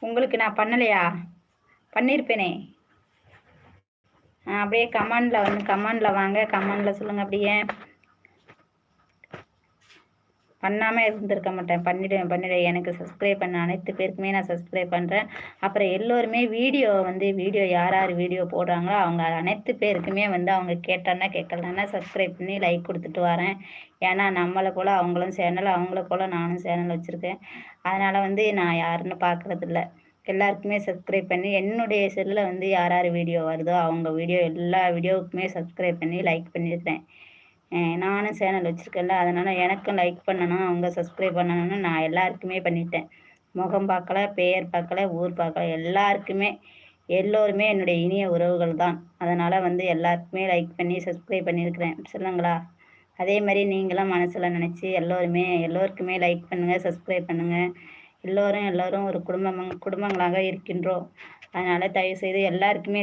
உங்களுக்கு நான் பண்ணலையா? பண்ணியிருப்பேனே. அப்படியே கமெண்டில் வாங்க, கமெண்டில் சொல்லுங்கள். அப்படியே பண்ணாமல் இருந்திருக்க மாட்டேன். பண்ணிவிடுவேன். எனக்கு சப்ஸ்கிரைப் பண்ண அனைத்து பேருக்குமே நான் சப்ஸ்கிரைப் பண்ணுறேன். அப்புறம் எல்லோருமே வீடியோ யார் வீடியோ போடுறாங்களோ அவங்க அனைத்து பேருக்குமே அவங்க கேட்கலன்னா சப்ஸ்கிரைப் பண்ணி லைக் கொடுத்துட்டு வரேன். ஏன்னா நம்மளை போல் அவங்களும் சேனல், அவங்கள போல் நானும் சேனல் வச்சுருக்கேன். அதனால் நான் யாருன்னு பார்க்குறதில்ல. எல்லாருக்குமே சப்ஸ்கிரைப் பண்ணி என்னுடைய செல்லில் யார் வீடியோ வருதோ அவங்க எல்லா வீடியோவுக்குமே சப்ஸ்கிரைப் பண்ணி லைக் பண்ணியிருக்கேன். நானும் சேனல் வச்சுருக்கேன்ல, அதனால் எனக்கும் லைக் பண்ணணும், அவங்க சப்ஸ்கிரைப் பண்ணணும்னு நான் எல்லாருக்குமே பண்ணிட்டேன். முகம் பார்க்கல, பெயர் பார்க்கல, ஊர் பார்க்கல, எல்லோருமே என்னுடைய இனிய உறவுகள் தான். அதனால் எல்லாருக்குமே லைக் பண்ணி சப்ஸ்கிரைப் பண்ணியிருக்கிறேன். சொல்லுங்களா? அதே மாதிரி நீங்களும் மனசில் நினச்சி எல்லோருக்குமே லைக் பண்ணுங்கள், சப்ஸ்கிரைப் பண்ணுங்கள். எல்லோரும் ஒரு குடும்பங்களாக இருக்கின்றோம். அதனால் தயவுசெய்து எல்லாருக்குமே